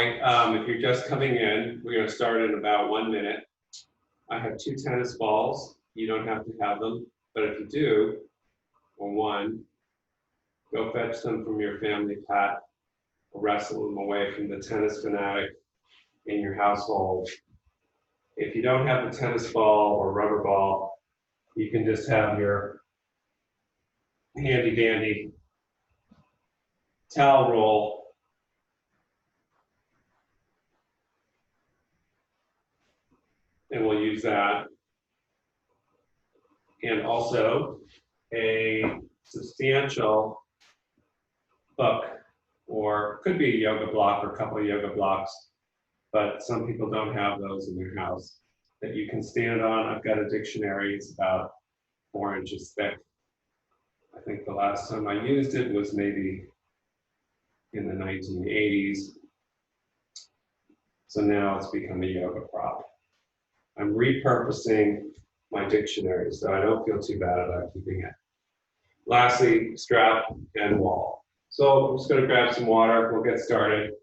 If you're just coming in, we're going to start in about 1 minute. I have 2 tennis balls. You don't have to have them, but if you do, or one, go fetch them from your family pet or wrestle them away from the tennis fanatic in your household. If you don't have the tennis ball or rubber ball, you can just have your handy dandy towel roll. And we'll use that. And also a substantial book, or could be a yoga block or a couple of yoga blocks, but some people don't have those in their house that you can stand on. I've got a dictionary, it's about 4 inches thick. I think the last time I used it was maybe in the 1980s. So now it's become a yoga prop. I'm repurposing my dictionary, so I don't feel too bad about keeping it. Lastly, strap and wall. So I'm just going to grab some water. We'll get started.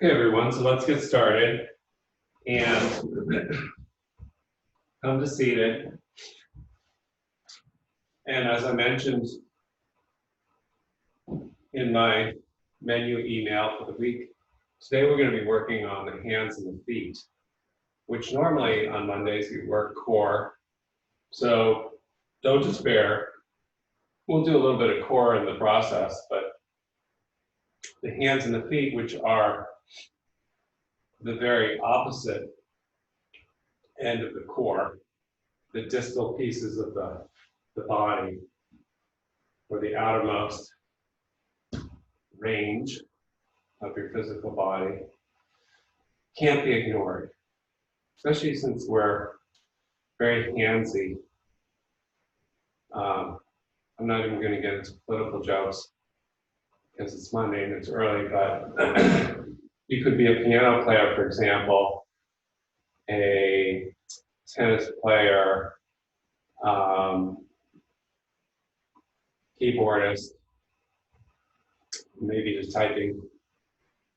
Okay, everyone, so let's get started. And come to seated. And as I mentioned in my menu email for the week, today we're going to be working on the hands and the feet, which normally on Mondays we work core. So don't despair. We'll do a little bit of core in the process, but the hands and the feet, which are the very opposite end of the core, the distal pieces of the body, or the outermost range of your physical body, can't be ignored, especially since we're very handsy. I'm not even going to get into political jokes because it's Monday and it's early, but you could be a piano player, for example, a tennis player, keyboardist, maybe just typing.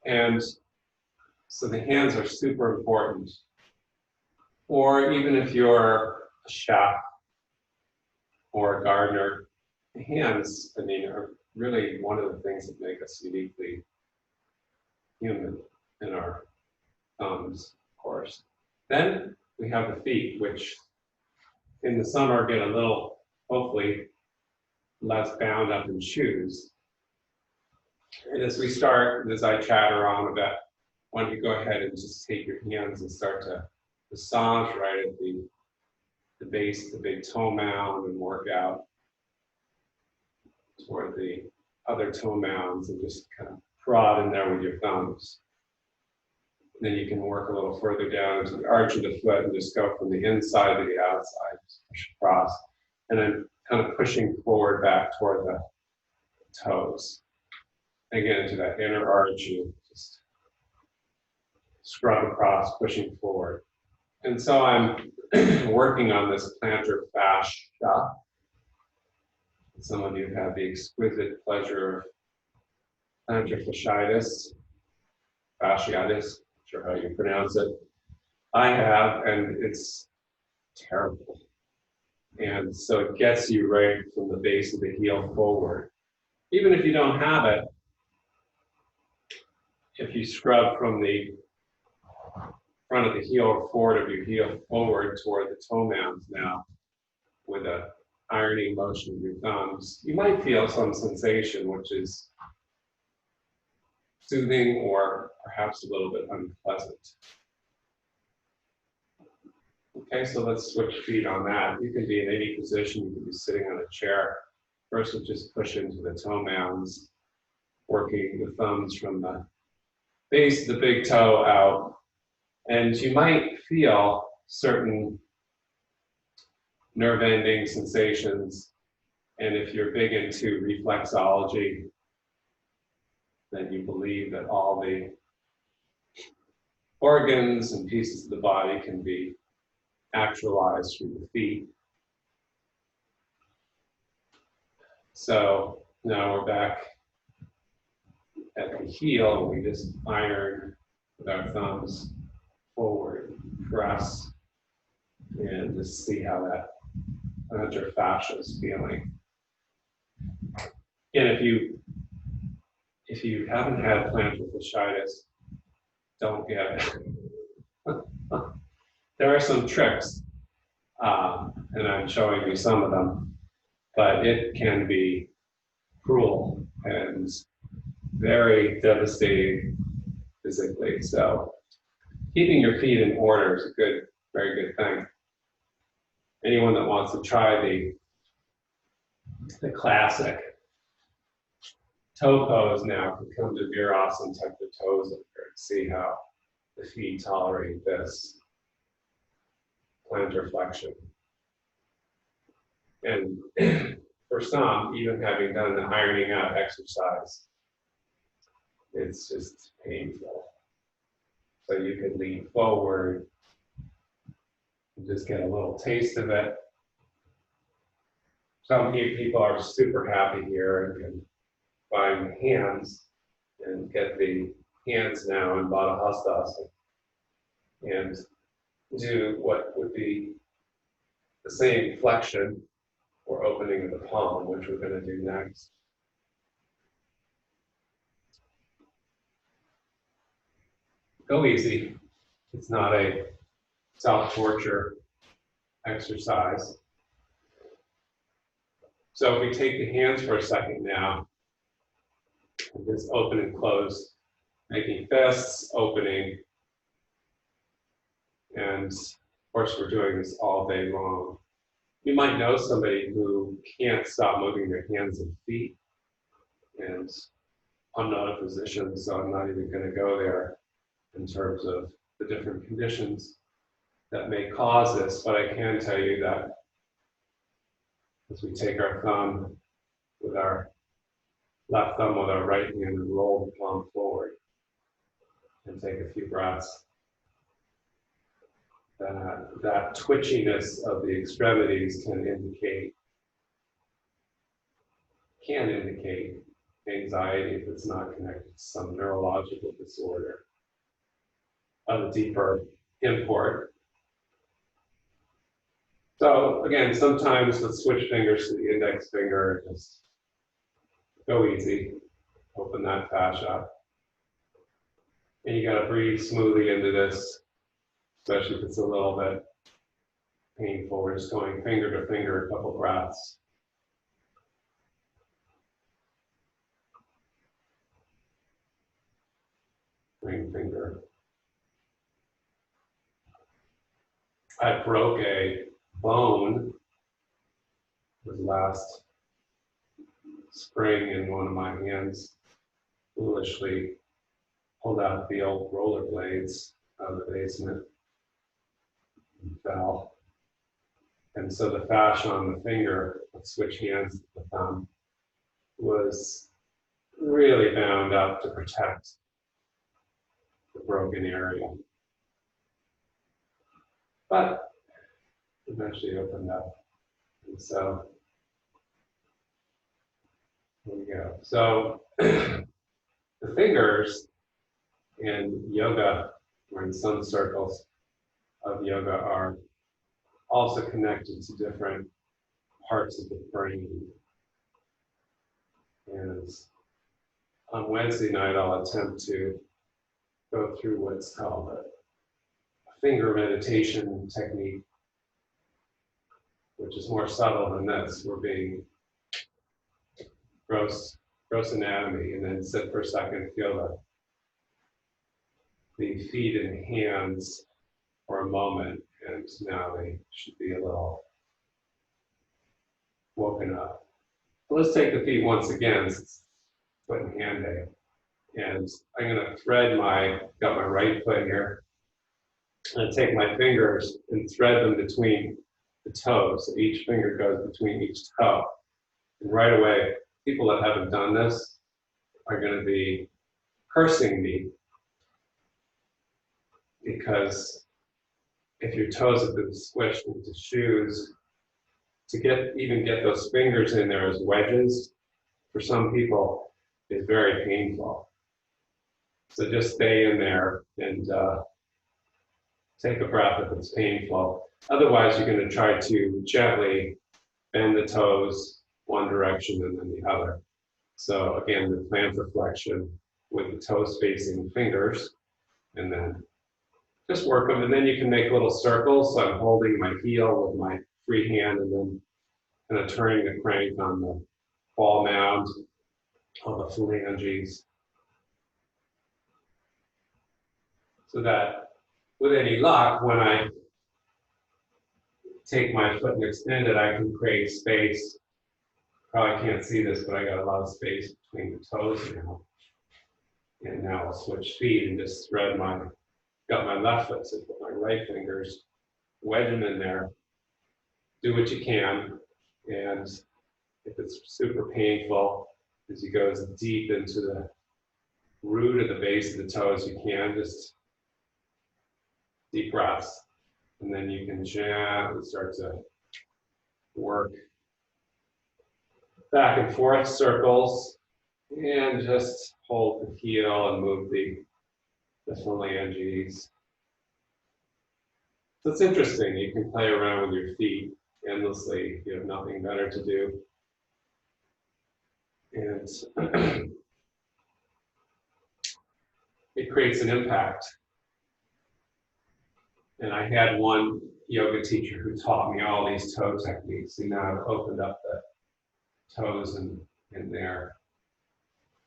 And so the hands are super important. Or even if you're a chef or a gardener, the hands, I mean, are really one of the things that make us uniquely human in our thumbs, of course. Then we have the feet, which in the summer get a little, hopefully, less bound up in shoes. And as we start, as I chatter on a bit, why don't you go ahead and just take your hands and start to massage right at the base of the big toe mound and work out toward the other toe mounds and just kind of prod in there with your thumbs. And then you can work a little further down into the arch of the foot and just go from the inside to the outside, just push across. And then kind of pushing forward back toward the toes. Again, into that inner arch, you just scrub across, pushing forward. And so I'm working on this plantar fascia. Some of you have the exquisite pleasure of plantar fasciitis, fasciitis, not sure how you pronounce it. I have, and it's terrible. And so it gets you right from the base of the heel forward. Even if you don't have it, if you scrub from the front of the heel or forward of your heel forward toward the toe mounds now with a ironing motion of your thumbs, you might feel some sensation which is soothing or perhaps a little bit unpleasant. Okay, so let's switch feet on that. You can be in any position. You can be sitting on a chair. First, we'll just push into the toe mounds, working the thumbs from the base of the big toe out. And you might feel certain nerve ending sensations. And if you're big into reflexology, then you believe that all the organs and pieces of the body can be actualized through the feet. So now we're back at the heel. We just iron with our thumbs forward, press, and just see how that plantar fascia is feeling. And if you haven't had plantar fasciitis, don't get it. There are some tricks, and I'm showing you some of them, but it can be cruel and very devastating physically. So keeping your feet in order is a very good thing. Anyone that wants to try the classic toe pose now can come to Virasana and tuck the toes up here and see how the feet tolerate this plantar flexion. And for some, even having done the ironing out exercise, it's just painful. So you can lean forward and just get a little taste of it. Some people are super happy here and can find hands and get the hands now in Baddha Hastasana and do what would be the same flexion or opening of the palm, which we're going to do next. Go easy. It's not a self-torture exercise. So if we take the hands for a second now, and just open and close, making fists, opening, and of course we're doing this all day long. You might know somebody who can't stop moving their hands and feet, and I'm not a physician, so I'm not even going to go there in terms of the different conditions that may cause this, but I can tell you that as we take our thumb with our left thumb with our right hand and roll the palm forward and take a few breaths, that twitchiness of the extremities can indicate anxiety if it's not connected to some neurological disorder of a deeper import. So again, sometimes let's switch fingers to the index finger and just go easy, open that fascia. And you gotta breathe smoothly into this, especially if it's a little bit painful. We're just going finger to finger, a couple breaths. Ring finger. I broke a bone last spring in one of my hands. Foolishly pulled out the old rollerblades out of the basement and fell. And so the fascia on the finger, let's switch hands, the thumb, was really bound up to protect the broken area. But eventually opened up. And so here we go. So the fingers in yoga, or in some circles of yoga, are also connected to different parts of the brain. And on Wednesday night, I'll attempt to go through what's called a finger meditation technique, which is more subtle than this. We're being gross anatomy, and then sit for a second, feel the feet and hands for a moment, and now they should be a little woken up. Let's take the feet once again, foot and hand day. And I'm going to thread got my right foot here. I'm going to take my fingers and thread them between the toes. So each finger goes between each toe. And right away, people that haven't done this are going to be cursing me, because if your toes have been squished into shoes, to even get those fingers in there as wedges, for some people, is very painful. So just stay in there and take a breath if it's painful. Otherwise, you're going to try to gently bend the toes one direction and then the other. So again, the plantar flexion with the toes facing the fingers, and then just work them. And then you can make little circles. So I'm holding my heel with my free hand and then kind of turning the crank on the ball mound, on the phalanges. So that with any luck, when I take my foot and extend it, I can create space. Probably can't see this, but I got a lot of space between the toes now. And now I'll switch feet and just thread got my left foot, so put my right fingers, wedge them in there. Do what you can. And if it's super painful, as you go as deep into the root of the base of the toe as you can, just deep breaths. And then you can gently start to work back and forth circles, and just hold the heel and move the phalanges. So it's interesting. You can play around with your feet endlessly if you have nothing better to do. And it creates an impact. And I had one yoga teacher who taught me all these toe techniques, and now I've opened up the toes in there.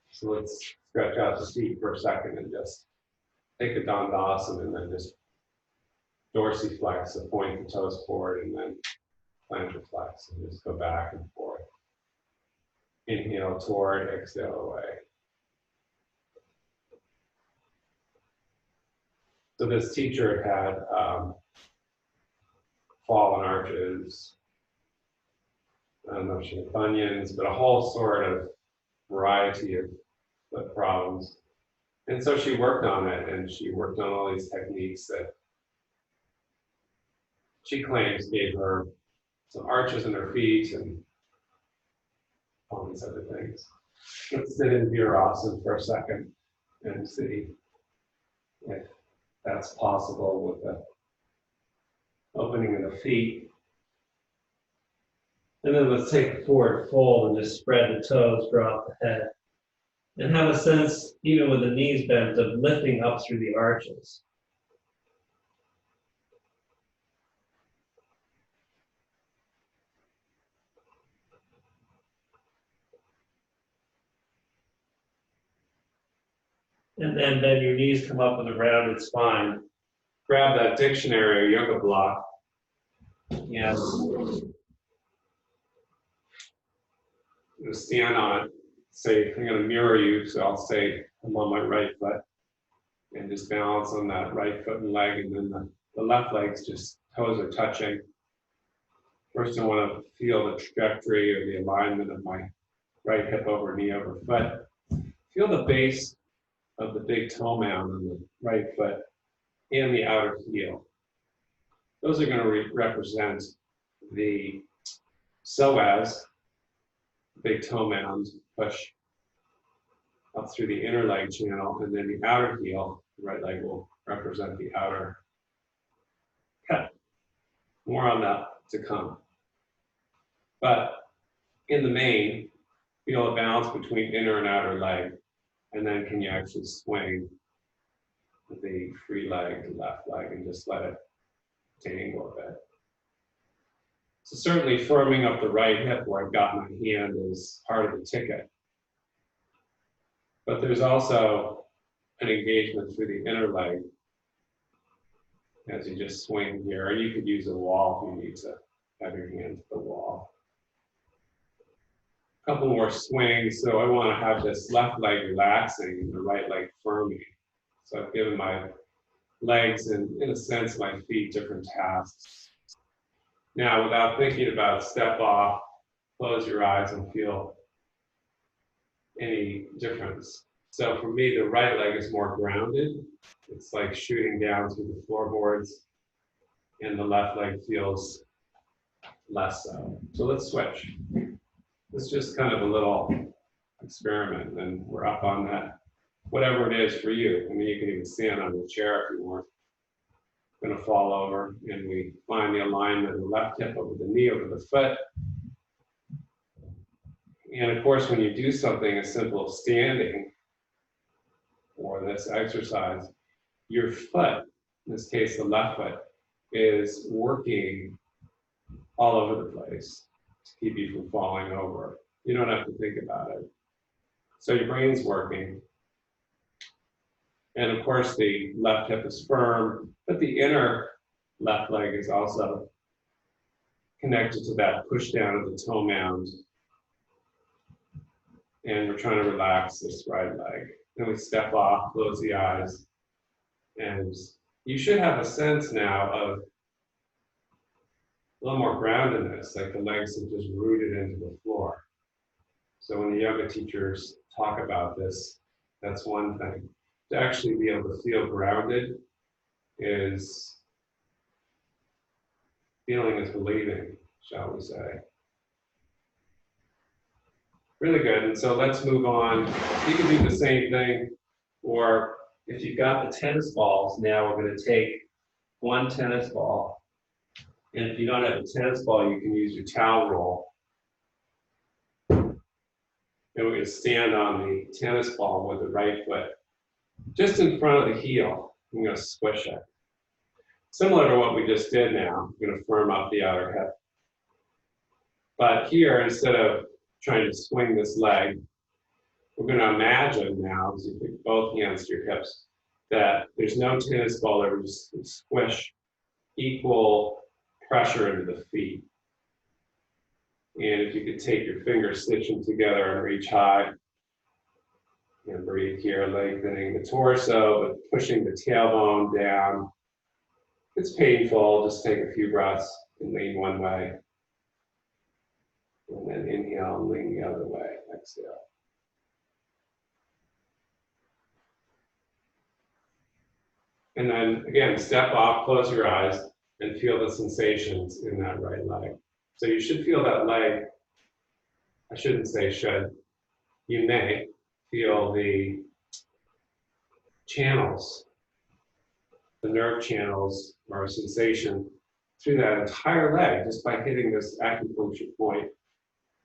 So let's stretch out the feet for a second and just take a Dandasana, and then just dorsiflex, so point the toes forward, and then plantar flex, and just go back and forth. Inhale toward, exhale away. So this teacher had fallen arches, I don't know if she had bunions, but a whole sort of variety of foot problems. And so she worked on it, and she worked on all these techniques that she claims gave her some arches in her feet and all these other things. Let's sit in Virasana for a second and see if that's possible with the opening of the feet. And then let's take a forward fold and just spread the toes, drop the head. And have a sense, even with the knees bent, of lifting up through the arches. And then bend your knees, come up with a rounded spine. Grab that dictionary or yoga block. Yes. Stand on it. Say, I'm going to mirror you, so I'll say I'm on my right foot. And just balance on that right foot and leg, and then the left leg's just toes are touching. First, I want to feel the trajectory or the alignment of my right hip over knee over foot. Feel the base of the big toe mound on the right foot and the outer heel. Those are going to represent the psoas, big toe mound, push up through the inner leg channel, and then the outer heel, the right leg, will represent the outer cut. More on that to come. But in the main, feel a balance between inner and outer leg, and then can you actually swing with the free leg, left leg, and just let it dangle a bit. So certainly firming up the right hip where I've got my hand is part of the ticket. But there's also an engagement through the inner leg as you just swing here. Or you could use a wall if you need to have your hand to the wall. A couple more swings. So I want to have this left leg relaxing and the right leg firming. So I've given my legs and, in a sense, my feet different tasks. Now, without thinking about step off, close your eyes and feel any difference. So for me, the right leg is more grounded. It's like shooting down through the floorboards, and the left leg feels less so. So let's switch. It's just kind of a little experiment, and we're up on that. Whatever it is for you. I mean, you can even stand on the chair if you weren't going to fall over, and we find the alignment of the left hip over the knee, over the foot. And of course, when you do something as simple as standing or this exercise, your foot, in this case the left foot, is working all over the place to keep you from falling over. You don't have to think about it. So your brain's working. And of course, the left hip is firm, but the inner left leg is also connected to that push down of the toe mound. And we're trying to relax this right leg. Then we step off, close the eyes, and you should have a sense now of a little more groundedness, like the legs are just rooted into the floor. So when the yoga teachers talk about this, that's one thing. To actually be able to feel grounded is feeling is believing, shall we say. Really good. And so let's move on. You can do the same thing, or if you've got the tennis balls, now we're going to take one tennis ball. And if you don't have a tennis ball, you can use your towel roll. And we're going to stand on the tennis ball with the right foot just in front of the heel. I'm going to squish it. Similar to what we just did now, I'm going to firm up the outer hip. But here, instead of trying to swing this leg, we're going to imagine now, as you put both hands to your hips, that there's no tennis ball there. We just squish equal pressure into the feet. And if you could take your fingers, stitch them together and reach high. And breathe here, lengthening the torso, but pushing the tailbone down. If it's painful, just take a few breaths and lean one way. And then inhale and lean the other way. Exhale. And then again, step off, close your eyes, and feel the sensations in that right leg. So you should feel that leg. I shouldn't say should. You may feel the channels, the nerve channels or sensation through that entire leg just by hitting this acupuncture point.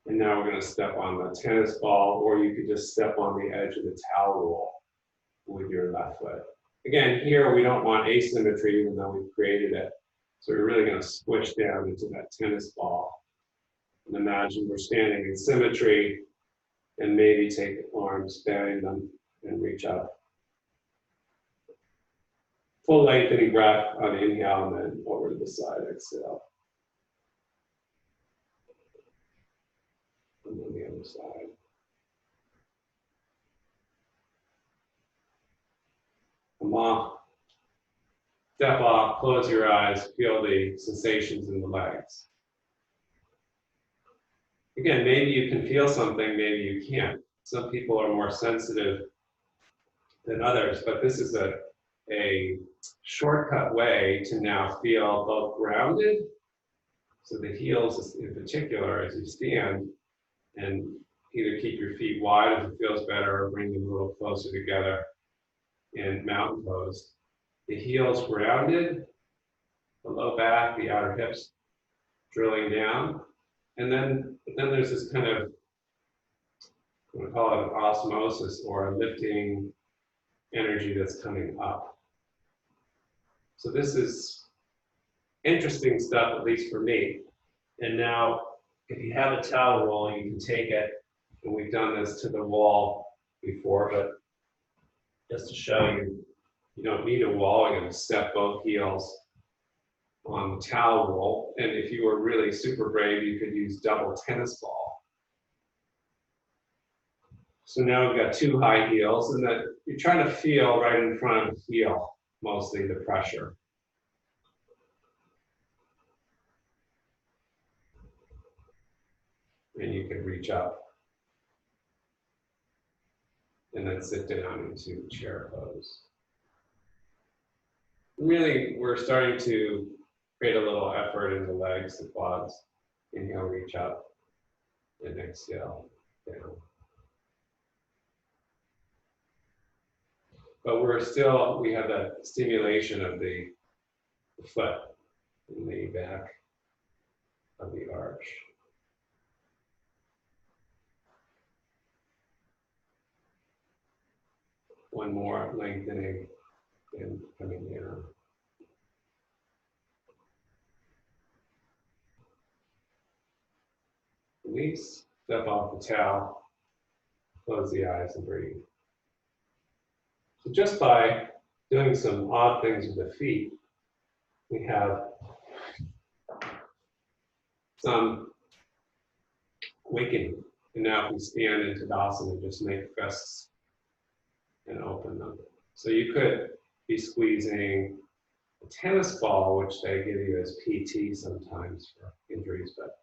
And now we're going to step on the tennis ball, or you could just step on the edge of the towel roll with your left foot. Again, here we don't want asymmetry, even though we've created it. So we're really going to squish down into that tennis ball. And imagine we're standing in symmetry, and maybe take the arms, bend them, and reach up. Full lengthening breath on the inhale, and then over to the side, exhale. And then the other side. Come off. Step off, close your eyes, feel the sensations in the legs. Again, maybe you can feel something, maybe you can't. Some people are more sensitive than others, but this is a shortcut way to now feel both grounded, so the heels in particular as you stand, and either keep your feet wide if it feels better or bring them a little closer together in mountain pose. The heels grounded, the low back, the outer hips drilling down. And then there's this kind of, I'm going to call it an osmosis or a lifting energy that's coming up. So this is interesting stuff, at least for me. And now, if you have a towel roll, you can take it, and we've done this to the wall before, but just to show you, you don't need a wall. You're going to step both heels on the towel roll. And if you were really super brave, you could use double tennis ball. So now we've got two high heels, and that you're trying to feel right in front of the heel, mostly the pressure. And you can reach up and then sit down into chair pose. Really, we're starting to create a little effort in the legs, the quads. Inhale, reach up, and exhale, down. But we have that stimulation of the foot in the back of the arch. One more, lengthening and coming down. Release, step off the towel, close the eyes and breathe. So just by doing some odd things with the feet, we have some awakening. And now if we stand in Tadasana, just make fists and open them. So you could be squeezing a tennis ball, which they give you as PT sometimes for injuries, but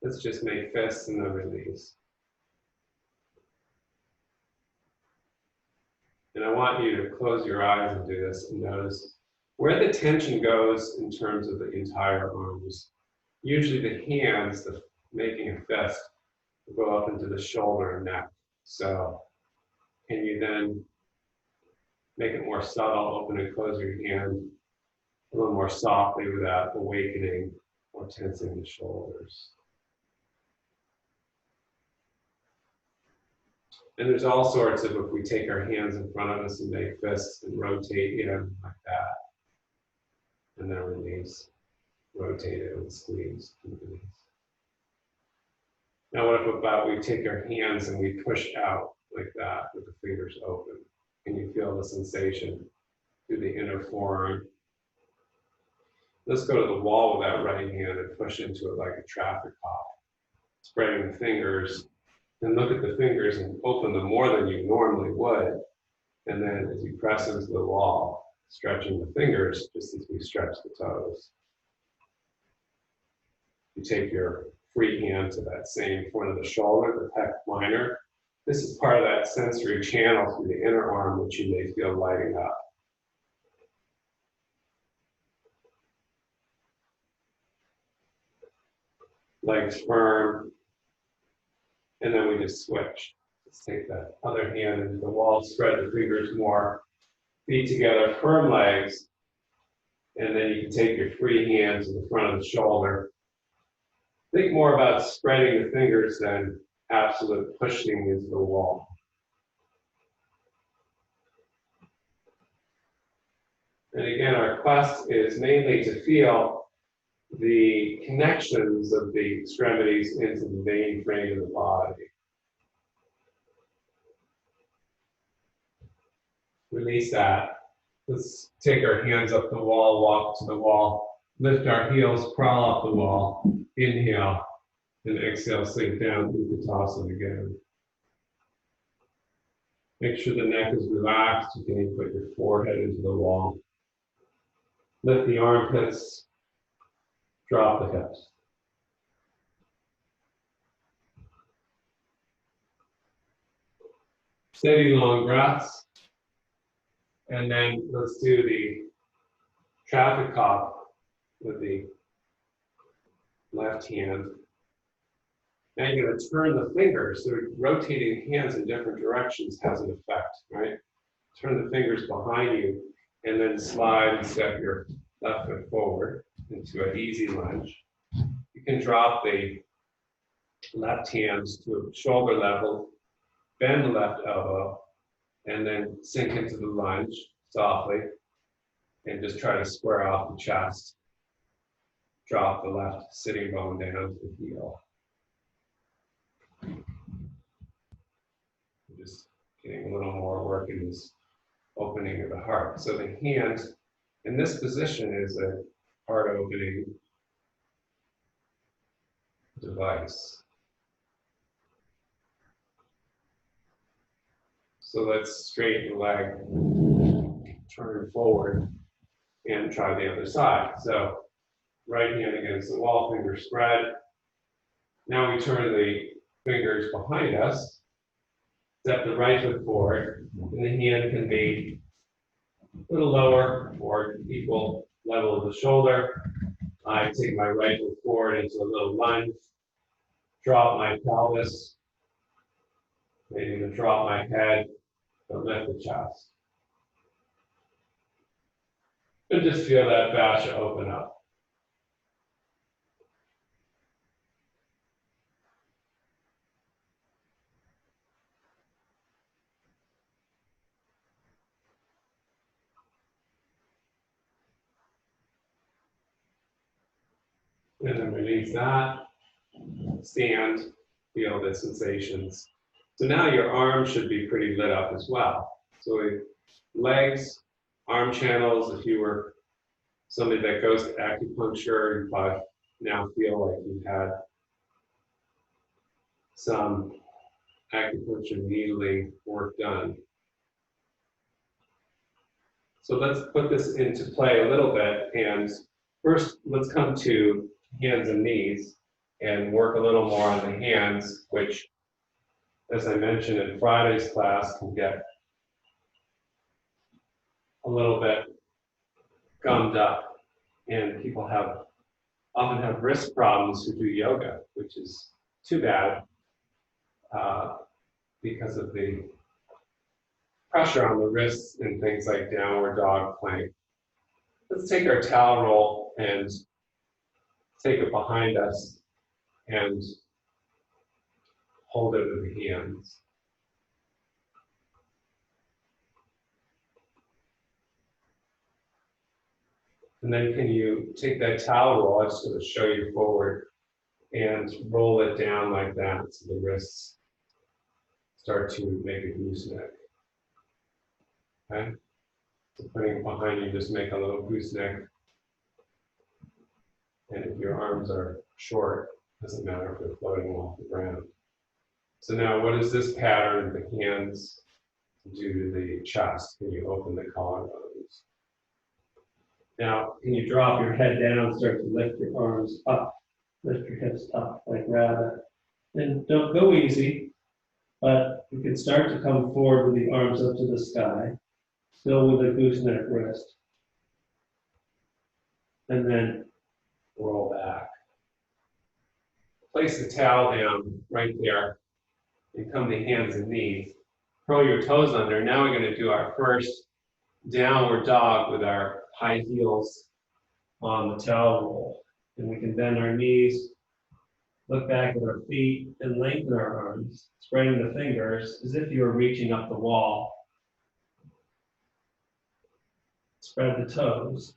let's just make fists and then release. And I want you to close your eyes and do this and notice where the tension goes in terms of the entire arms. Usually the hands, making a fist, will go up into the shoulder and neck. So can you then make it more subtle, open and close your hand a little more softly without awakening or tensing the shoulders. And there's all sorts of, if we take our hands in front of us and make fists and rotate in like that, and then release, rotate it and squeeze and release. Now what about we take our hands and we push out like that with the fingers open? Can you feel the sensation through the inner forearm? Let's go to the wall with that right hand and push into it like a traffic cop. Spreading the fingers, and look at the fingers and open them more than you normally would. And then as you press into the wall, stretching the fingers just as we stretch the toes. You take your free hand to that same point of the shoulder, the pec minor. This is part of that sensory channel through the inner arm, which you may feel lighting up. Legs firm. And then we just switch. Let's take that other hand into the wall, spread the fingers more. Feet together, firm legs. And then you can take your free hand to the front of the shoulder. Think more about spreading the fingers than absolute pushing into the wall. And again, our quest is mainly to feel the connections of the extremities into the vein frame of the body. Release that. Let's take our hands up the wall, walk to the wall, lift our heels, crawl up the wall, inhale, and exhale, sink down, Utkatasana again. Make sure the neck is relaxed. You can put your forehead into the wall. Lift the armpits, drop the hips. Steady long breaths. And then let's do the traffic cop with the left hand. Now you're going to turn the fingers. So rotating hands in different directions has an effect, right? Turn the fingers behind you and then slide and step your left foot forward into an easy lunge. You can drop the left hands to shoulder level, bend the left elbow, and then sink into the lunge softly. And just try to square off the chest. Drop the left sitting bone down to the heel. Just getting a little more work in this opening of the heart. So the hand in this position is a heart opening device. So let's straighten the leg, turn forward, and try the other side. So right hand against the wall, fingers spread. Now we turn the fingers behind us, step the right foot forward, and the hand can be a little lower or equal level of the shoulder. I take my right foot forward into a little lunge, drop my pelvis, maybe even drop my head, but lift the chest. And just feel that fascia open up. And then release that, stand, feel the sensations. So now your arms should be pretty lit up as well. So legs, arm channels, if you were somebody that goes to acupuncture, you probably now feel like you've had some acupuncture needling work done. So let's put this into play a little bit, and first let's come to hands and knees and work a little more on the hands, which, as I mentioned in Friday's class, can get a little bit gummed up, and people often have wrist problems who do yoga, which is too bad because of the pressure on the wrists and things like downward dog plank. Let's take our towel roll and take it behind us and hold it with the hands. And then can you take that towel roll, I'm just going to show you forward, and roll it down like that so the wrists start to make a gooseneck. Okay? So putting it behind you, just make a little gooseneck. And if your arms are short, it doesn't matter if they're floating off the ground. So now what does this pattern of the hands do to the chest? Can you open the collarbones? Now, can you drop your head down, start to lift your arms up, lift your hips up like rabbit. And don't go easy, but you can start to come forward with the arms up to the sky, still with a gooseneck wrist. And then roll back. Place the towel down right there and come to hands and knees. Curl your toes under. Now we're going to do our first downward dog with our high heels on the towel roll. And we can bend our knees, look back at our feet, and lengthen our arms, spreading the fingers as if you were reaching up the wall. Spread the toes.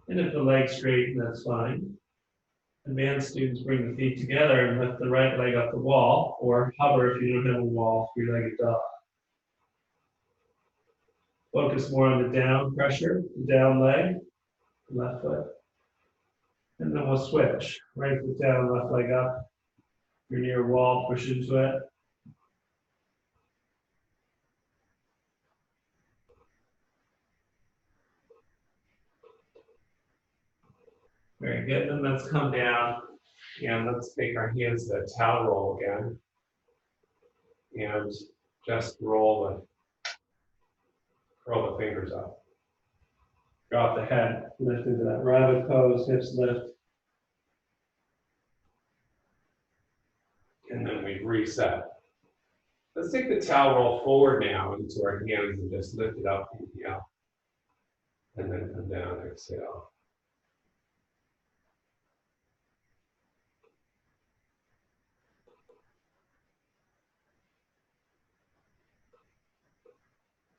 And if the legs straighten, that's fine. Advanced students bring the feet together and lift the right leg up the wall, or hover if you don't have a wall, three-legged dog. Focus more on the down pressure, the down leg, left foot. And then we'll switch. Right foot down, left leg up. You're near a wall, push into it. Very good. Then let's come down and let's take our hands to the towel roll again. And just curl the fingers up. Drop the head, lift into that rabbit pose, hips lift. And then we reset. Let's take the towel roll forward now into our hands and just lift it up, inhale. And then come down, exhale.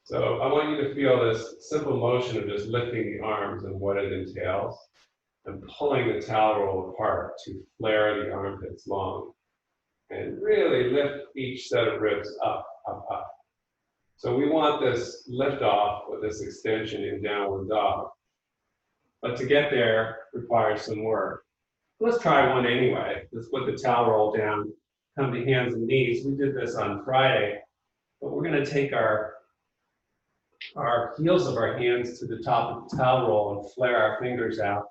So I want you to feel this simple motion of just lifting the arms and what it entails, and pulling the towel roll apart to flare the armpits long, and really lift each set of ribs up, up, up. So we want this lift off with this extension in downward dog. But to get there requires some work. Let's try one anyway. Let's put the towel roll down, come to hands and knees. We did this on Friday, but we're going to take our heels of our hands to the top of the towel roll and flare our fingers out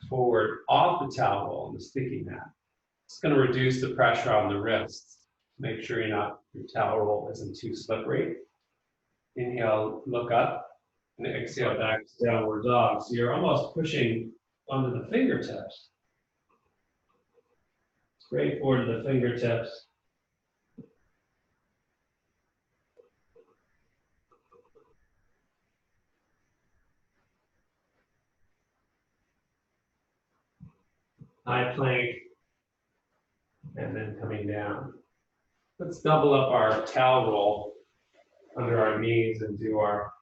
forward off the towel roll on the sticky mat. It's going to reduce the pressure on the wrists. Make sure your towel roll isn't too slippery. Inhale, look up, and exhale back to downward dog. So you're almost pushing onto the fingertips. Straight forward to the fingertips. High plank, and then coming down. Let's double up our towel roll under our knees and do our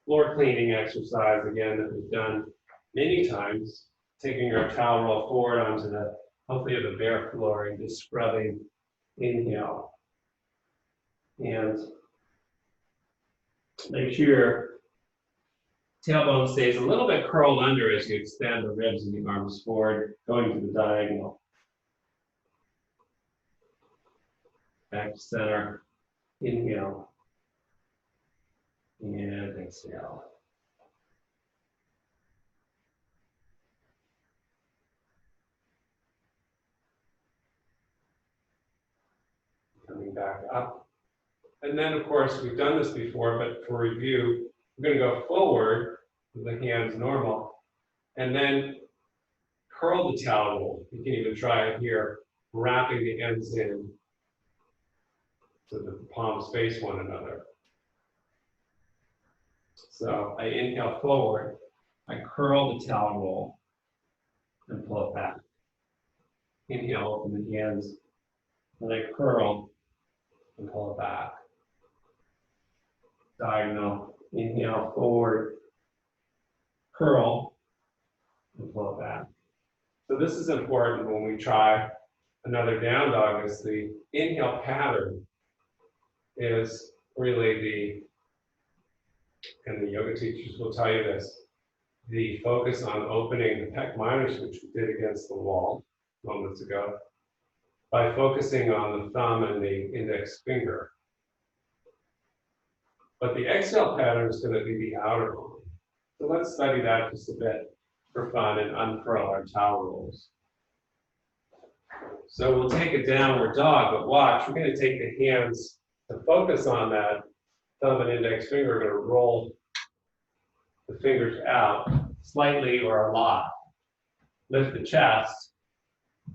floor cleaning exercise again that we've done many times, taking our towel roll forward onto hopefully the bare floor and just scrubbing. Inhale. And make sure your tailbone stays a little bit curled under as you extend the ribs and the arms forward, going to the diagonal. Back to center. Inhale. And exhale. Coming back up. And then, of course, we've done this before, but for review, we're going to go forward with the hands normal, and then curl the towel roll. You can even try it here, wrapping the ends in so that the palms face one another. So I inhale forward, I curl the towel roll, and pull it back. Inhale, open the hands, and I curl and pull it back. Diagonal, inhale forward, curl, and pull it back. So this is important when we try another down dog, is the inhale pattern is really and the yoga teachers will tell you this, the focus on opening the pec minors, which we did against the wall moments ago, by focusing on the thumb and the index finger. But the exhale pattern is going to be the outer arm. So let's study that just a bit for fun and unfurl our towel rolls. So we'll take a downward dog, but watch, we're going to take the hands to focus on that thumb and index finger. We're going to roll the fingers out slightly or a lot. Lift the chest,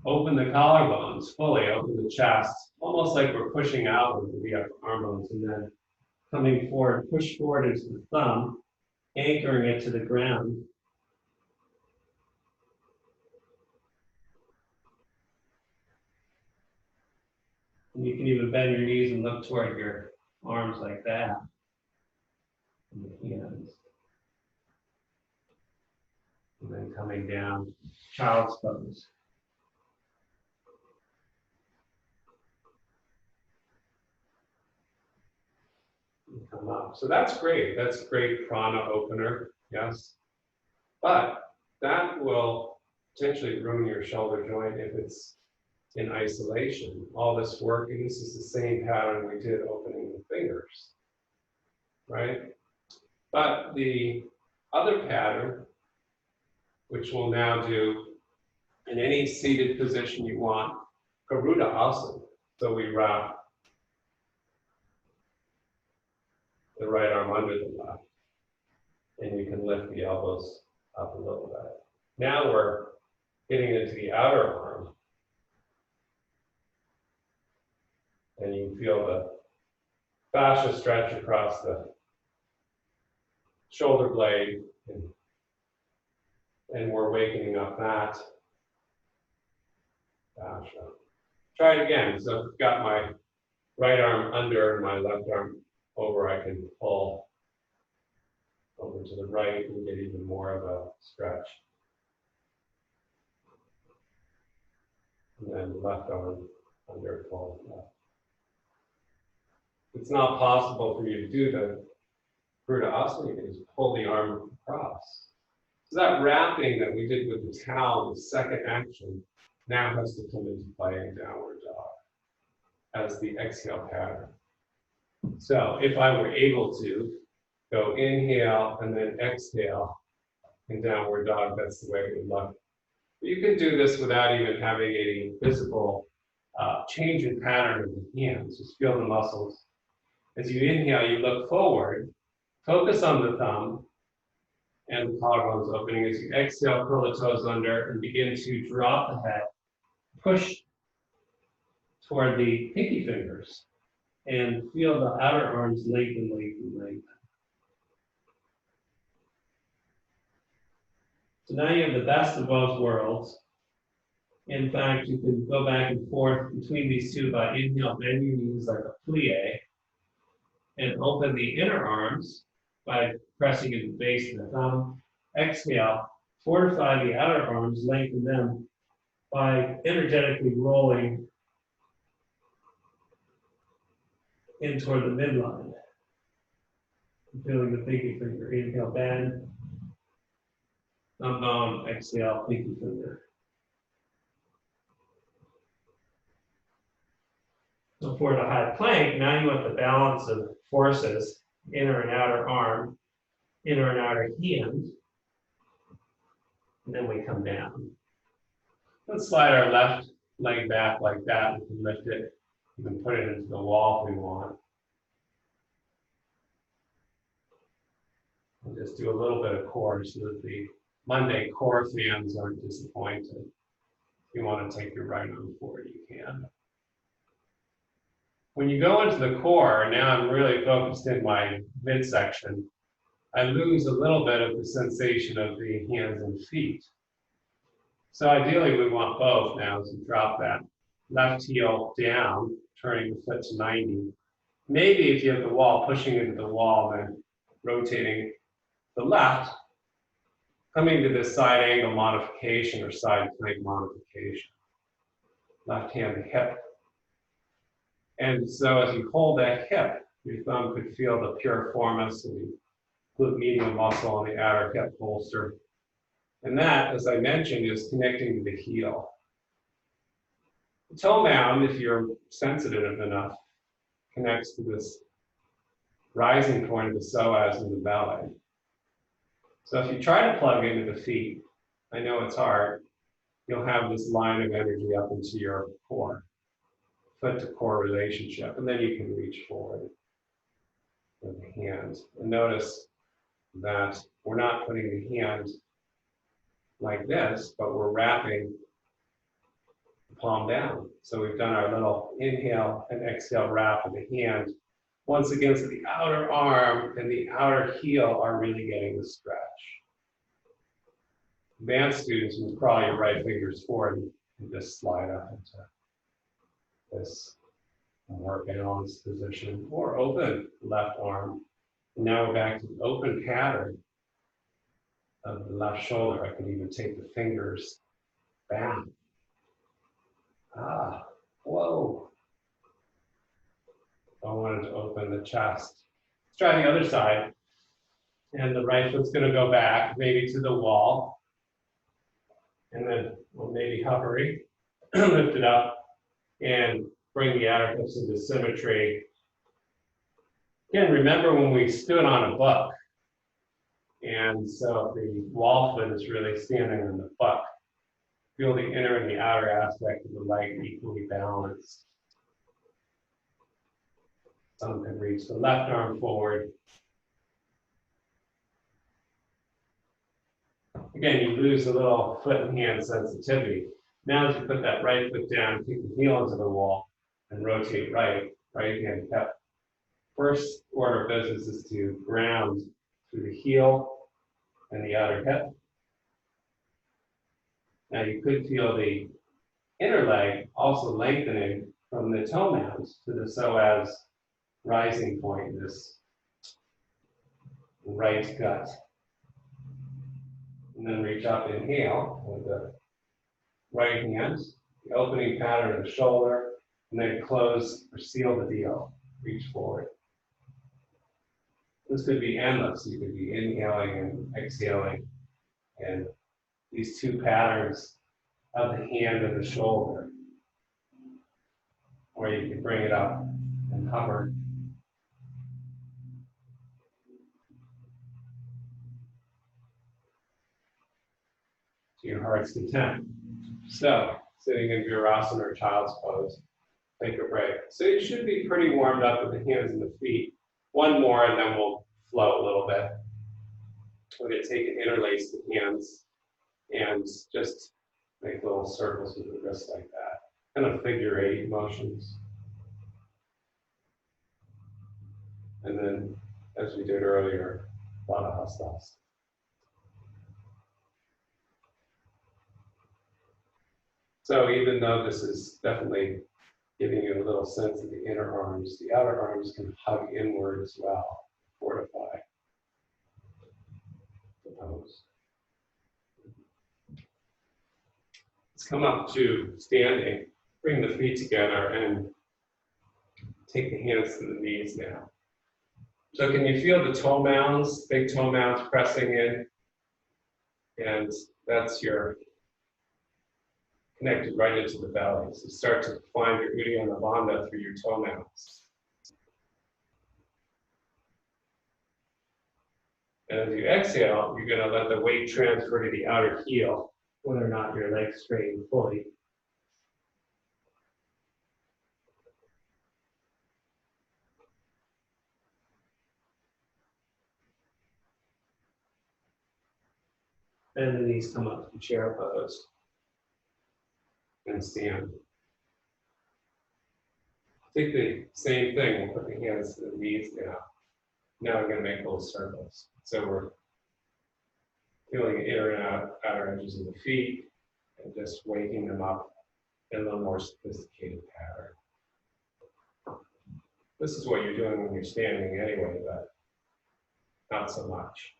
open the collarbones fully, open the chest, almost like we're pushing out with the arm bones, and then coming forward, push forward into the thumb, anchoring it to the ground. And you can even bend your knees and look toward your arms like that. And the hands. And then coming down, child's pose. And come up. So that's great. That's a great prana opener, yes. But that will potentially ruin your shoulder joint if it's in isolation. All this work, and this is the same pattern we did opening the fingers, right? But the other pattern, which we'll now do in any seated position you want, Garuda Asana. So we wrap the right arm under the left, and you can lift the elbows up a little bit. Now we're getting into the outer arm, and you can feel the fascia stretch across the shoulder blade, and we're wakening up that fascia. Try it again. So I've got my right arm under, my left arm over, I can pull over to the right and get even more of a stretch. And then left arm under, pull left. It's not possible for you to do the Purta Asana, you can just pull the arm across. So that wrapping that we did with the towel, the second action, now has to come into play in downward dog as the exhale pattern. So if I were able to go inhale and then exhale in downward dog, that's the way it would look. You can do this without even having a visible change in pattern of the hands. Just feel the muscles. As you inhale, you look forward, focus on the thumb and the collarbones opening. As you exhale, curl the toes under and begin to drop the head, push toward the pinky fingers, and feel the outer arms lengthen, lengthen, lengthen. So now you have the best of both worlds. In fact, you can go back and forth between these two by inhale, bend your knees like a plie, and open the inner arms by pressing into the base of the thumb. Exhale, fortify the outer arms, lengthen them by energetically rolling in toward the midline. Feeling the pinky finger. Inhale, bend. Thumb bone, exhale, pinky finger. So for the high plank, now you want the balance of forces, inner and outer arm, inner and outer hand, and then we come down. Let's slide our left leg back like that. We can lift it. You can put it into the wall if we want. We'll just do a little bit of core so that the Monday core fans aren't disappointed. If you want to take your right arm forward, you can. When you go into the core, now I'm really focused in my midsection, I lose a little bit of the sensation of the hands and feet. So ideally we want both now as you drop that left heel down, turning the foot to 90. Maybe if you have the wall, pushing into the wall, then rotating the left, coming to this side angle modification or side plank modification. Left hand to hip. And so as you hold that hip, your thumb could feel the piriformis and the glute medial muscle on the outer hip bolster. And that, as I mentioned, is connecting to the heel. The toe mound, if you're sensitive enough, connects to this rising point of the psoas in the belly. So if you try to plug into the feet, I know it's hard, you'll have this line of energy up into your core, foot to core relationship, and then you can reach forward with the hands. And notice that we're not putting the hand like this, but we're wrapping the palm down. So we've done our little inhale and exhale wrap of the hand. Once again, so the outer arm and the outer heel are really getting the stretch. Advanced students will crawl your right fingers forward and just slide up into this more balanced position, or open left arm. And now we're back to the open pattern of the left shoulder. I can even take the fingers back. Whoa. I wanted to open the chest. Let's try the other side. And the right foot's going to go back, maybe to the wall. And then we'll maybe hovering, lift it up, and bring the outer hips into symmetry. Again, remember when we stood on a book, and so the wall foot is really standing on the book. Feel the inner and the outer aspect of the leg equally balanced. Some can reach the left arm forward. Again, you lose a little foot and hand sensitivity. Now as you put that right foot down, kick the heel into the wall and rotate right hand hip. First order of business is to ground through the heel and the outer hip. Now you could feel the inner leg also lengthening from the toe mounds to the psoas rising point, this right gut. And then reach up, inhale with the right hand, the opening pattern of the shoulder, and then close or seal the deal. Reach forward. This could be endless. You could be inhaling and exhaling, and these two patterns of the hand and the shoulder. Or you can bring it up and hover. To your heart's content. So, sitting in Virasana or child's pose, take a break. So you should be pretty warmed up with the hands and the feet. One more and then we'll flow a little bit. We're going to take and interlace the hands and just make little circles with the wrists like that. Kind of figure 8 motions. And then, as we did earlier, Baddha Hastas. So even though this is definitely giving you a little sense of the inner arms, the outer arms can hug inward as well, fortify the pose. Let's come up to standing, bring the feet together and take the hands to the knees now. So can you feel the toe mounds, big toe mounds pressing in? And that's your connected right into the belly. So start to find your Uddiyana Bandha through your toe mounds. And as you exhale, you're going to let the weight transfer to the outer heel, whether or not your legs straighten fully. And the knees come up to chair pose. And stand. Take the same thing, we'll put the hands to the knees now. Now we're going to make little circles. So we're feeling inner and outer edges of the feet and just waking them up in a little more sophisticated pattern. This is what you're doing when you're standing anyway, but not so much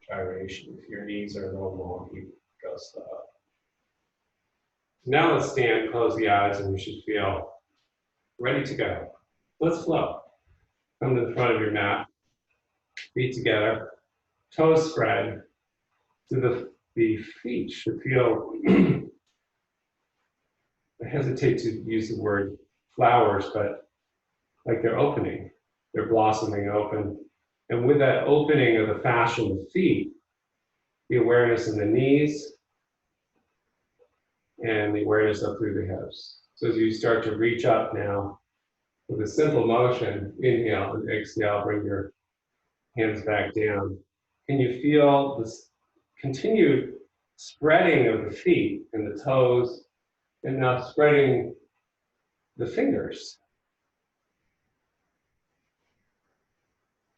gyration. If your knees are a little wonky, go slow. Now let's stand, close the eyes, and you should feel ready to go. Let's flow. Come to the front of your mat, feet together, toes spread. So the feet should feel, I hesitate to use the word flowers, but like they're opening, they're blossoming open. And with that opening of the fascia of the feet, the awareness in the knees, and the awareness up through the hips. So as you start to reach up now, with a simple motion, inhale and exhale, bring your hands back down. Can you feel this continued spreading of the feet and the toes, and now spreading the fingers?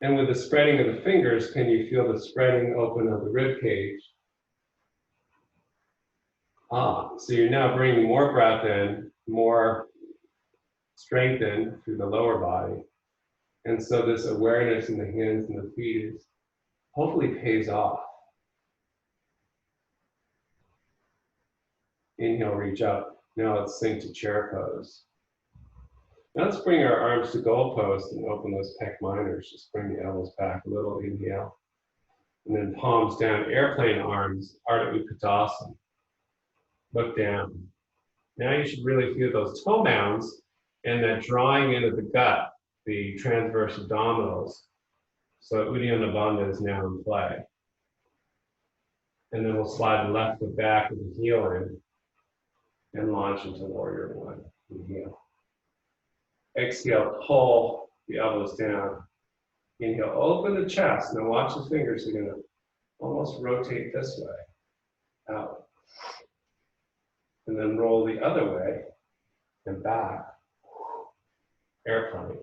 And with the spreading of the fingers, can you feel the spreading open of the rib cage? So you're now bringing more breath in, more strength in through the lower body. And so this awareness in the hands and the feet is, hopefully pays off. Inhale, reach up. Now let's sink to chair pose. Now let's bring our arms to goal post and open those pec minors. Just bring the elbows back a little, inhale. And then palms down, airplane arms, Ardha Uttanasana. Look down. Now you should really feel those toe mounds and that drawing into the gut, the transverse abdominals. So Uddiyana Bandha is now in play. And then we'll slide the left foot back with the heel in and launch into warrior one. Inhale. Exhale, pull the elbows down. Inhale, open the chest. Now watch the fingers are going to almost rotate this way, out. And then roll the other way and back. Airplane.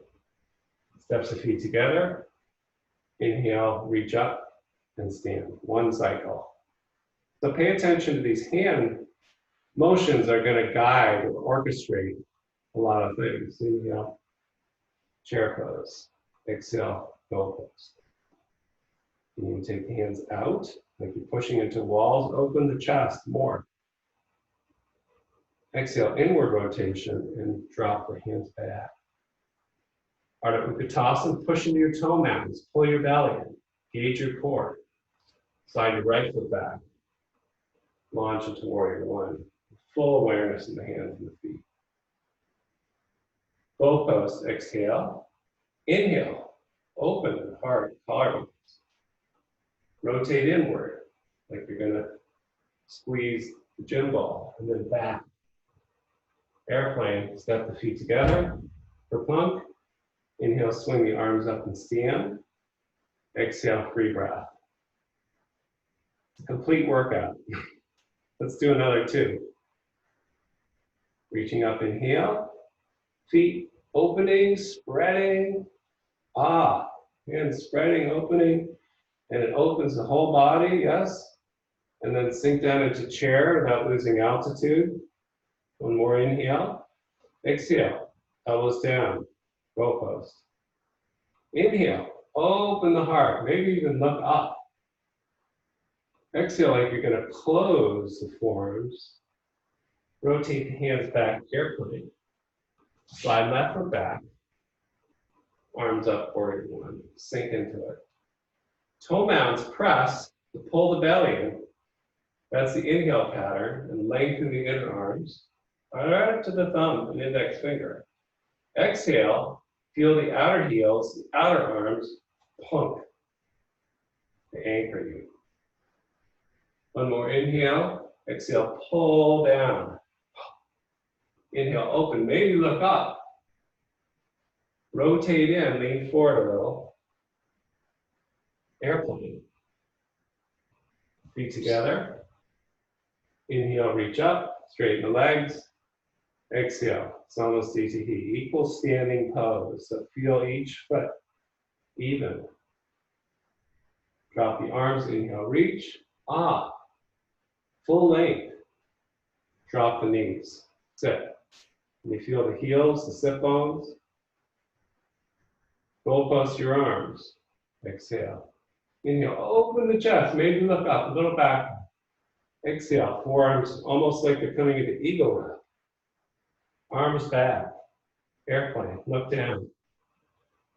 Steps the feet together. Inhale, reach up and stand. One cycle. So pay attention to these hand motions are going to guide or orchestrate a lot of things. Inhale, chair pose. Exhale, goal pose. You can take the hands out, like you're pushing into walls. Open the chest more. Exhale, inward rotation, and drop the hands back. Ardha Uttanasana, push into your toe mounds. Pull your belly in. Gauge your core. Slide your right foot back. Launch into Warrior One. Full awareness in the hands and the feet. Bow pose, exhale. Inhale, open the heart, collarbones. Rotate inward, like you're gonna squeeze the gym ball, and then back. Airplane, step the feet together for plank. Inhale, swing the arms up and stand. Exhale, free breath. It's a complete workout. Let's do another two. Reaching up, inhale. Feet opening, spreading. Hands spreading, opening. And it opens the whole body, yes. And then sink down into chair without losing altitude. One more inhale. Exhale, elbows down, goal post. Inhale, open the heart, maybe even look up. Exhale, like you're gonna close the forearms. Rotate the hands back carefully. Slide left foot back. Arms up, Warrior One. Sink into it. Toe mounds press to pull the belly in. That's the inhale pattern, and lengthen the inner arms. Right up to the thumb and index finger. Exhale, feel the outer heels, the outer arms plunk to anchor you. One more inhale. Exhale, pull down. Inhale, open, maybe look up. Rotate in, lean forward a little. Airplane. Feet together. Inhale, reach up, straighten the legs. Exhale, Samasthiti, equal standing pose. So feel each foot even. Drop the arms, inhale, reach. Full length. Drop the knees, sit. You feel the heels, the sit bones. Goal post your arms. Exhale. Inhale, open the chest, maybe look up, a little back. Exhale, forearms almost like they're coming into eagle wrap. Arms back. Airplane, look down.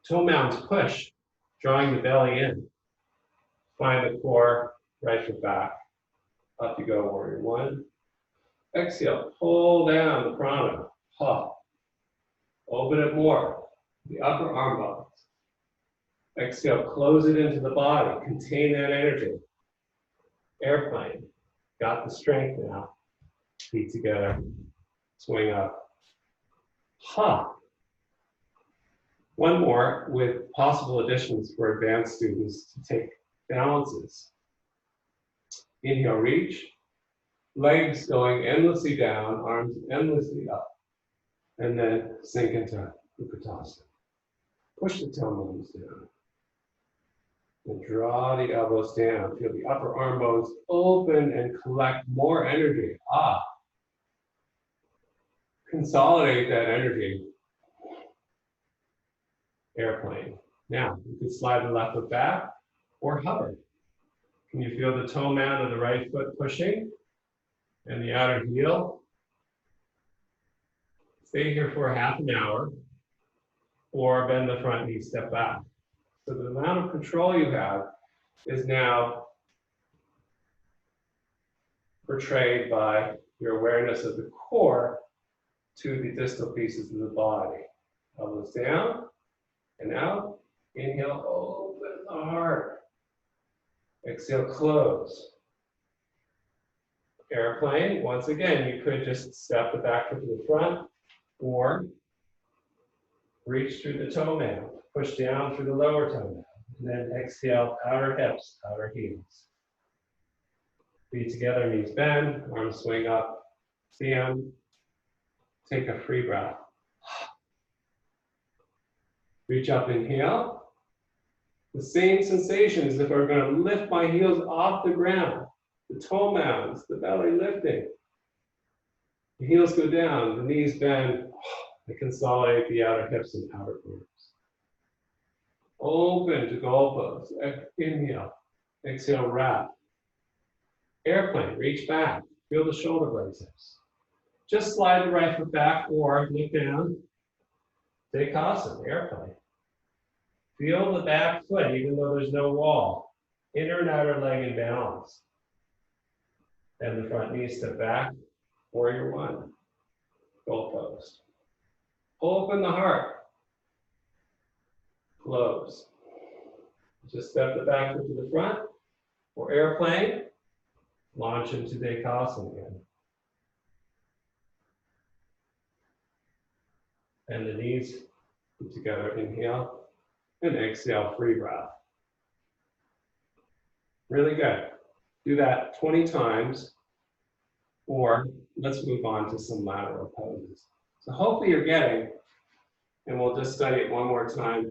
Toe mounds push, drawing the belly in. Find the core, right foot back. Up you go, Warrior One. Exhale, pull down the prana. Open it more. The upper arm bones. Exhale, close it into the body. Contain that energy. Airplane. Got the strength now. Feet together. Swing up. One more with possible additions for advanced students to take balances. Inhale, reach. Legs going endlessly down, arms endlessly up. And then sink into Uttanasana. Push the tailbones down. And draw the elbows down. Feel the upper arm bones open and collect more energy. Consolidate that energy. Airplane. Now, you can slide the left foot back or hover. Can you feel the toe mound of the right foot pushing? And the outer heel? Stay here for half an hour, or bend the front knee, step back. So the amount of control you have is now portrayed by your awareness of the core to the distal pieces of the body. Elbows down and out. Inhale, open the heart. Exhale, close. Airplane, once again, you could just step the back foot to the front or reach through the toe mound, push down through the lower toe mound, and then exhale, outer hips, outer heels. Feet together, knees bend, arms swing up, stand. Take a free breath. Reach up, inhale. The same sensation as if I'm going to lift my heels off the ground. The toe mounds, the belly lifting. The heels go down, the knees bend. and consolidate the outer hips and outer arms. Open to goal pose. Inhale. Exhale, wrap. Airplane, reach back. Feel the shoulder blades hips. Just slide the right foot back or look down. Dekasana, airplane. Feel the back foot even though there's no wall. Inner and outer leg in balance. And the front knee step back. Warrior one. Goal pose. Open the heart. Close. Just step the back foot to the front. Or airplane. Launch into Dekasana again. And the knees put together. Inhale. And exhale, free breath. Really good. Do that 20 times, or let's move on to some lateral poses. So hopefully you're getting, and we'll just study it one more time,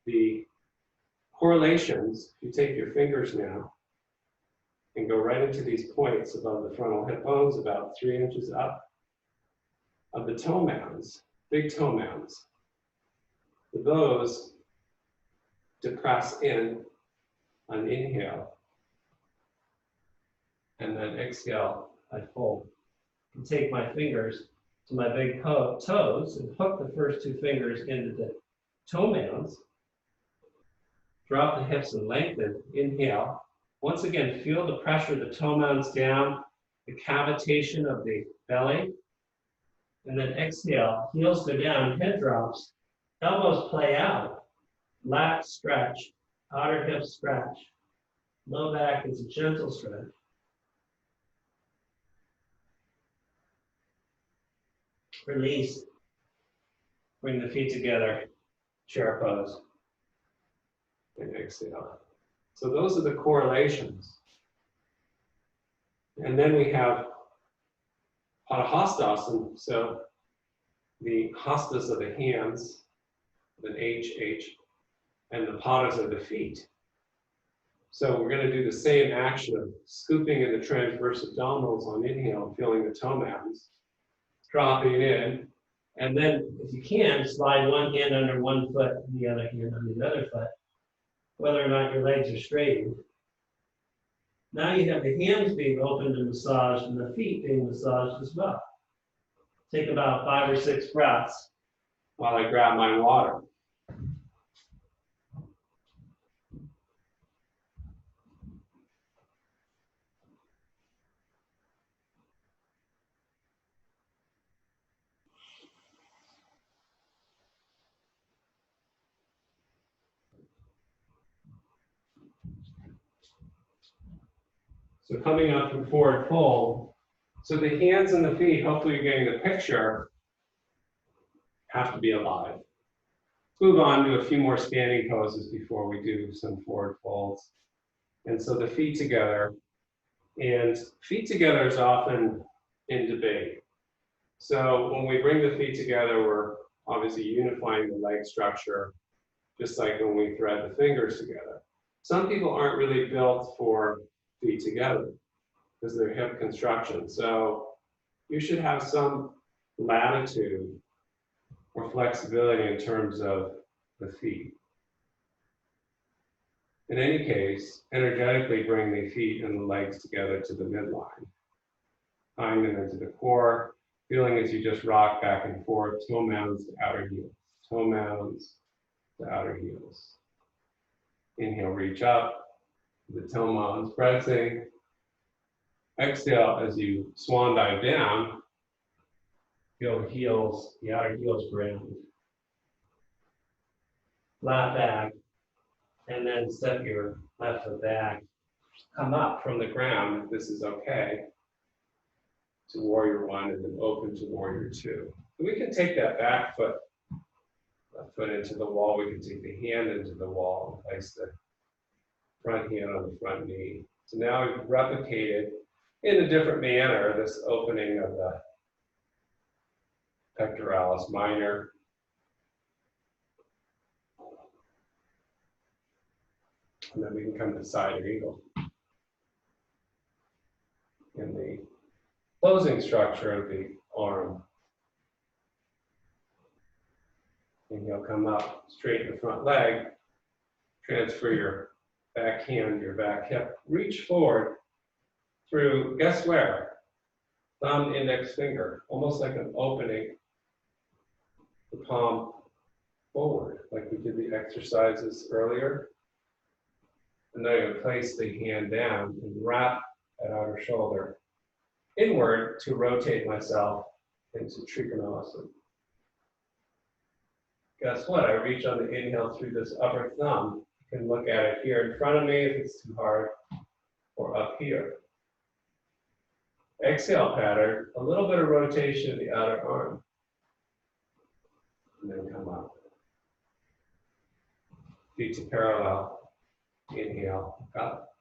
the correlations. If you take your fingers now and go right into these points above the frontal hip bones, about 3 inches up, of the toe mounds, big toe mounds. Those depress in on inhale. And then exhale, I fold. And take my fingers to my big toes and hook the first two fingers into the toe mounds. Drop the hips and lengthen. Inhale. Once again, feel the pressure of the toe mounds down, the cavitation of the belly. And then exhale, heels go down, head drops, elbows play out. Lats stretch, outer hips stretch. Low back is a gentle stretch. Release. Bring the feet together, chair pose. And exhale. So those are the correlations. And then we have Padahastasana. So the hastas are the hands, the H, and the padas are the feet. So we're going to do the same action of scooping in the transverse abdominals on inhale, feeling the toe mounds, dropping in, and then if you can, slide one hand under one foot and the other hand under the other foot, whether or not your legs are straightened. Now you have the hands being opened and massaged and the feet being massaged as well. Take about 5 or 6 breaths while I grab my water. So coming up from forward fold. So the hands and the feet, hopefully you're getting the picture, have to be alive. Let's move on to a few more standing poses before we do some forward folds. And so the feet together, and feet together is often in debate. So when we bring the feet together, we're obviously unifying the leg structure, just like when we thread the fingers together. Some people aren't really built for feet together because they're hip construction. So you should have some latitude or flexibility in terms of the feet. In any case, energetically bring the feet and the legs together to the midline. Tying them into the core, feeling as you just rock back and forth, toe mounds to outer heels, toe mounds to outer heels. Inhale, reach up, the toe mounds pressing. Exhale as you swan dive down, feel the heels, the outer heels ground. Flat back, and then step your left foot back. Come up from the ground, if this is okay, to warrior one, and then open to warrior two. And we can take that back foot, left foot into the wall. We can take the hand into the wall and place the front hand on the front knee. So now we've replicated in a different manner this opening of the pectoralis minor. And then we can come to side eagle. In the closing structure of the arm. Inhale, come up, straighten the front leg, transfer your back hand, your back hip, reach forward through, guess where? Thumb, index finger, almost like an opening the palm forward, like we did the exercises earlier. And then I'm going to place the hand down and wrap that outer shoulder inward to rotate myself into Trikonasana. Guess what? I reach on the inhale through this upper thumb. You can look at it here in front of me if it's too hard, or up here. Exhale pattern, a little bit of rotation of the outer arm. And then come up. Feet to parallel. Inhale, up.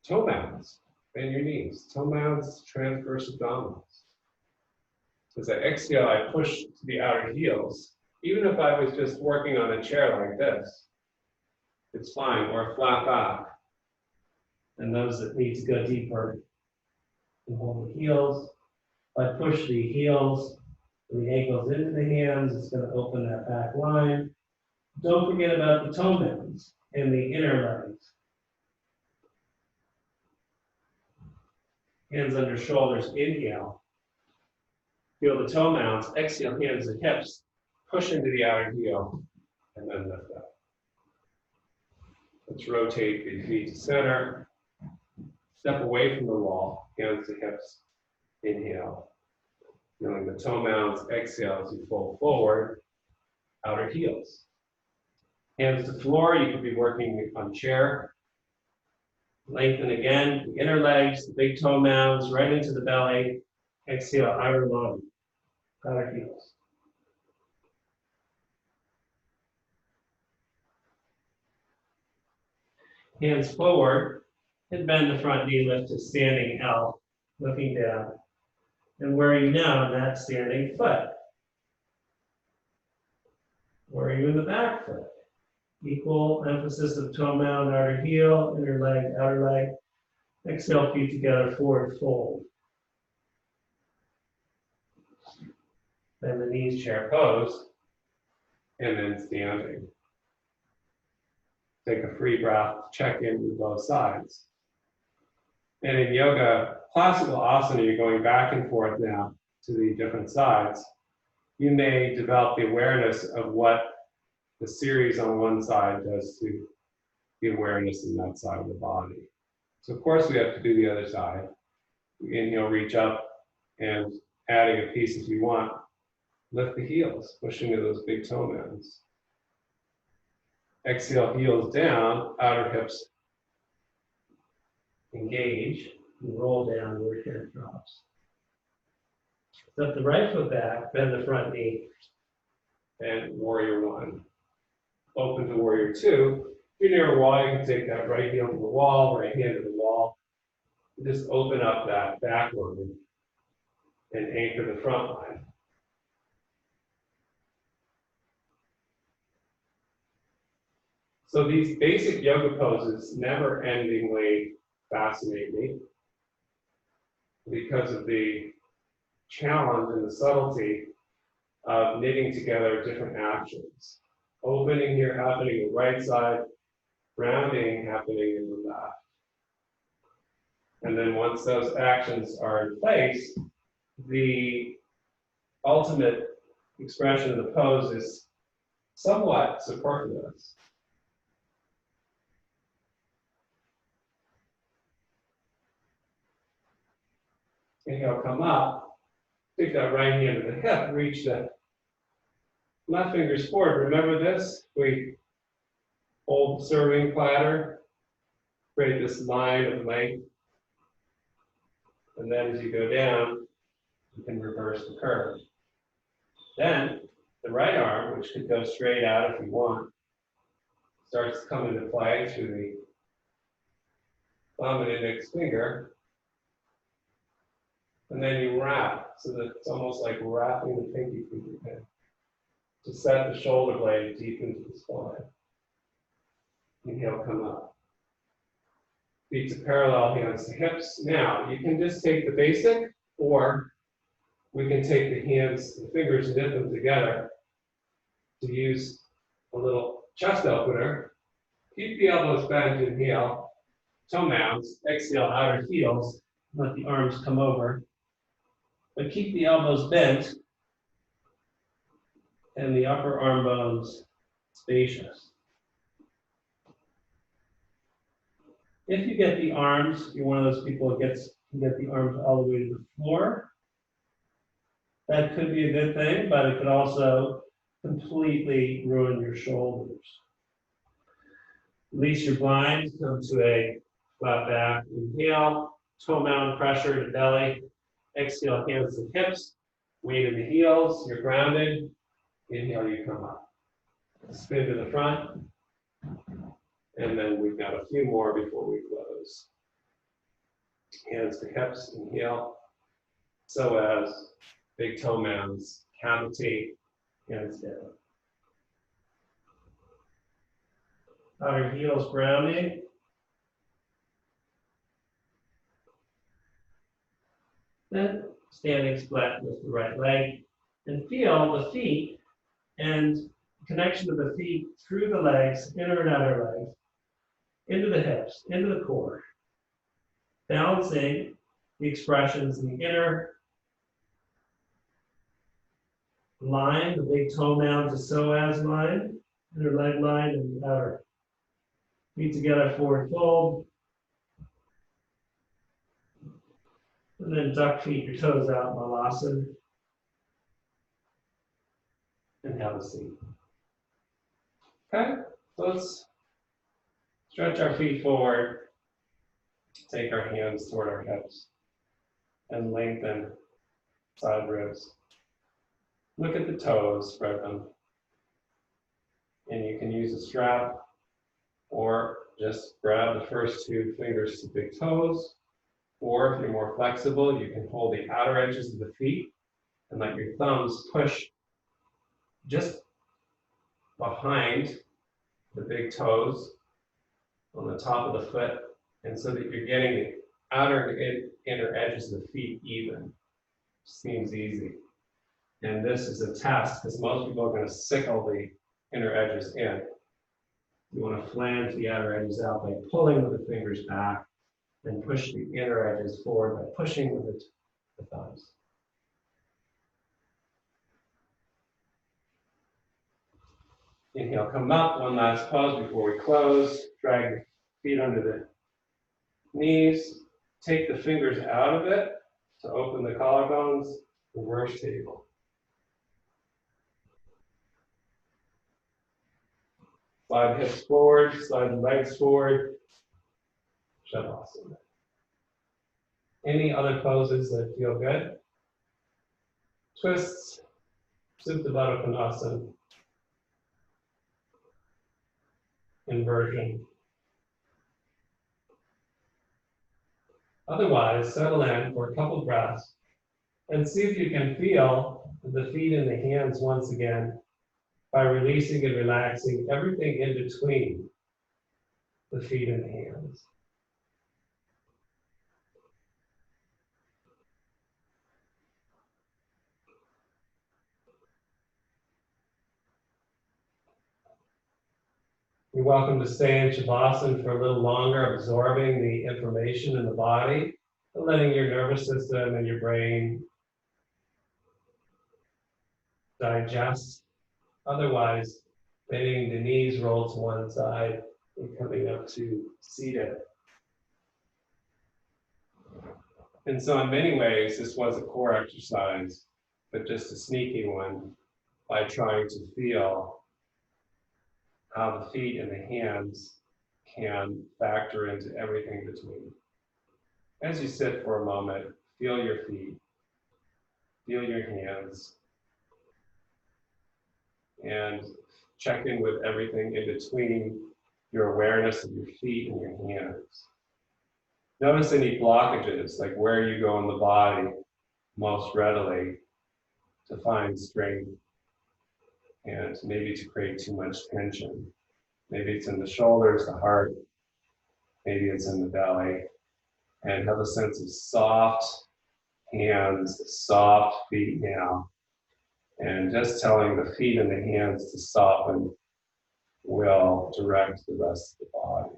Toe mounds, bend your knees. Toe mounds, transverse abdominals. As I exhale, I push to the outer heels. Even if I was just working on a chair like this, it's fine, or a flat back. And those that need to go deeper can hold the heels. If I push the heels and the ankles into the hands, it's going to open that back line. Don't forget about the toe mounds and the inner legs. Hands under shoulders, inhale. Feel the toe mounds, exhale, hands and hips. Push into the outer heel, and then lift up. Let's rotate the feet to center. Step away from the wall, hands to hips. Inhale. Feeling the toe mounds, exhale as you fold forward, outer heels. Hands to floor, you could be working on chair. Lengthen again, the inner legs, the big toe mounds, right into the belly. Exhale, outer lung, outer heels. Hands forward, and bend the front knee, lift to standing L, looking down. And where are you now in that standing foot? Where are you in the back foot? Equal emphasis of toe mound, outer heel, inner leg, outer leg. Exhale, feet together, forward fold. Bend the knees, chair pose, and then standing. Take a free breath, check in with both sides. And in yoga, classical asana, you're going back and forth now to the different sides. You may develop the awareness of what the series on one side does to the awareness in that side of the body. So of course we have to do the other side. Inhale, reach up, and adding a piece if you want. Lift the heels, push into those big toe mounds. Exhale, heels down, outer hips engage, and roll down, overhead drops. Step the right foot back, bend the front knee, and warrior one. Open to warrior two. If you're near a wall, you can take that right heel to the wall, right hand to the wall. Just open up that back line and anchor the front line. So these basic yoga poses never-endingly fascinate me because of the challenge and the subtlety of knitting together different actions. Opening here happening in the right side, rounding happening in the left. And then once those actions are in place, the ultimate expression of the pose is somewhat superfluous. Inhale, come up, take that right hand to the hip, reach the left fingers forward. Remember this? We hold the serving platter, create this line of length, and then as you go down, you can reverse the curve. Then the right arm, which could go straight out if you want, starts to come into play through the thumb and index finger. And then you wrap, so that it's almost like wrapping the pinky finger in to set the shoulder blade deep into the spine. Inhale, come up. Feet to parallel, hands to hips. Now, you can just take the basic, or we can take the hands, the fingers, and knit them together to use a little chest opener. Keep the elbows bent, inhale, toe mounds, exhale, outer heels, let the arms come over. But keep the elbows bent and the upper arm bones spacious. If you get the arms, you're one of those people who can get the arms all the way to the floor. That could be a good thing, but it could also completely ruin your shoulders. Release your blinds, come to a flat back. Inhale, toe mound pressure to belly. Exhale, hands to hips, weight in the heels, you're grounded. Inhale, you come up. Spin to the front. And then we've got a few more before we close. Hands to hips, inhale. So as big toe mounds, cavitate, hands down. Outer heels grounding. Then standing split with the right leg. And feel the feet and connection of the feet through the legs, inner and outer legs, into the hips, into the core. Balancing the expressions in the inner line, the big toe mound to psoas line, inner leg line, and the outer. Feet together, forward fold. And then duck feet, your toes out, Malasana. And have a seat. Okay, let's stretch our feet forward. Take our hands toward our hips and lengthen side ribs. Look at the toes, spread them. And you can use a strap or just grab the first two fingers to big toes. Or if you're more flexible, you can hold the outer edges of the feet and let your thumbs push just behind the big toes on the top of the foot, and so that you're getting the outer and inner edges of the feet even. Seems easy. And this is a test because most people are going to sickle the inner edges in. You want to flange the outer edges out by pulling with the fingers back and push the inner edges forward by pushing with the thumbs. Inhale, come up, one last pause before we close. Drag your feet under the knees. Take the fingers out of it to open the collarbones, reverse table. Slide hips forward, slide the legs forward. Shavasana. Any other poses that feel good? Twists, Supta Baddha Konasana. Inversion. Otherwise, settle in for a couple breaths and see if you can feel the feet and the hands once again by releasing and relaxing everything in between the feet and the hands. You're welcome to stay in Shavasana for a little longer, absorbing the information in the body, and letting your nervous system and your brain digest. Otherwise, letting the knees roll to one side and coming up to seated. And so in many ways, this was a core exercise, but just a sneaky one by trying to feel how the feet and the hands can factor into everything between. As you sit for a moment, feel your feet, feel your hands, and check in with everything in between your awareness of your feet and your hands. Notice any blockages, like where you go in the body most readily to find strength and maybe to create too much tension. Maybe it's in the shoulders, the heart, maybe it's in the belly. And have a sense of soft hands, soft feet now. And just telling the feet and the hands to soften will direct the rest of the body.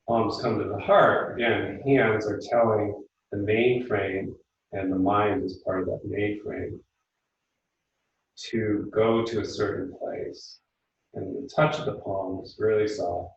Palms come to the heart. Again, hands are telling the mainframe, and the mind is part of that mainframe, to go to a certain place. And the touch of the palm is really soft.